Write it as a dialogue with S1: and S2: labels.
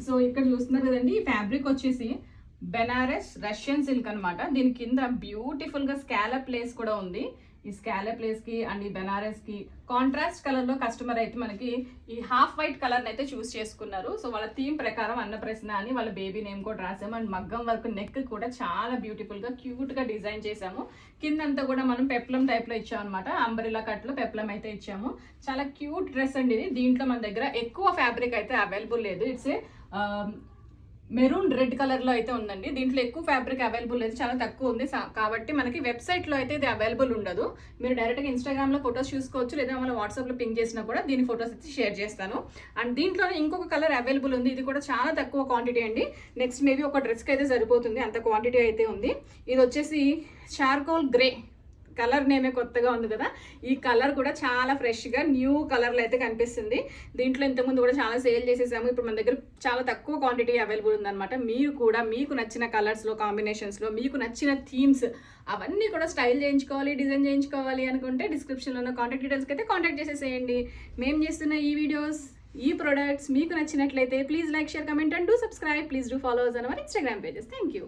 S1: So ఇక్కడ చూస్తున్నారు కదండి, ఈ ఫ్యాబ్రిక్ వచ్చేసి బెనారస్ రష్యన్ సిల్క్ అనమాట. దీని కింద బ్యూటిఫుల్ గా స్కాలప్ లేస్ కూడా ఉంది. ఈ స్కాలప్ లేస్ కి అండ్ ఈ బెనారస్ కి కాంట్రాస్ట్ కలర్ లో కస్టమర్ అయితే మనకి ఈ హాఫ్ వైట్ కలర్ అయితే చూస్ చేసుకున్నారు. సో వాళ్ళ థీమ్ ప్రకారం అన్నప్రసన్న అని వాళ్ళ బేబీ నేమ్ కూడా రాసాము. అండ్ మగ్గం వర్క్ నెక్ కూడా చాలా బ్యూటిఫుల్ గా క్యూట్ గా డిజైన్ చేసాము. కిందంతా కూడా మనం పెప్లం టైప్ లో ఇచ్చాము అనమాట. అంబ్రెలా కట్ లో పెప్లం అయితే ఇచ్చాము. చాలా క్యూట్ డ్రెస్ అండి ఇది. దీంట్లో మన దగ్గర ఎక్కువ ఫ్యాబ్రిక్ అయితే అవైలబుల్ లేదు. It's a maroon red colour లో అయితే ఉందండి. దీంట్లో ఎక్కువ ఫ్యాబ్రిక్ అవైలబుల్ లేదు, చాలా తక్కువ ఉంది. కాబట్టి మనకి వెబ్సైట్ లో అయితే ఇది అవైలబుల్ ఉండదు. మీరు డైరెక్ట్ గా ఇన్స్టాగ్రామ్ లో ఫొటోస్ చూసుకోవచ్చు, లేదా మన వాట్సాప్ లో పింక్ చేసినా కూడా దీని ఫొటోస్ అయితే షేర్ చేస్తాను. అండ్ దీంట్లో ఇంకొక కలర్ అవైలబుల్ ఉంది. ఇది కూడా చాలా తక్కువ క్వాంటిటీ అండి. నెక్స్ట్ మేబీ ఒక డ్రెస్ కి అయితే సరిపోతుంది, అంత క్వాంటిటీ అయితే ఉంది. ఇది వచ్చేసి చార్కోల్ గ్రే కలర్ నేమే కొత్తగా ఉంది కదా. ఈ కలర్ కూడా చాలా ఫ్రెష్గా న్యూ కలర్లో అయితే కనిపిస్తుంది. దీంట్లో ఇంతకుముందు కూడా చాలా సేల్ చేసేసాము. ఇప్పుడు మన దగ్గర చాలా తక్కువ క్వాంటిటీ అవైలబుల్ ఉందన్నమాట. మీరు కూడా మీకు నచ్చిన కలర్స్లో, కాంబినేషన్స్లో, మీకు నచ్చిన థీమ్స్ అవన్నీ కూడా స్టైల్ చేయించుకోవాలి, డిజైన్ చేయించుకోవాలి అనుకుంటే డిస్క్రిప్షన్లో ఉన్న కాంటాక్ట్ డీటెయిల్స్కి అయితే కాంటాక్ట్ చేసేసేయండి. మేము చేస్తున్న ఈ వీడియోస్, ఈ ప్రొడక్ట్స్ మీకు నచ్చినట్లయితే please like, share, comment and do subscribe. Please do follow us on our Instagram pages. Thank you.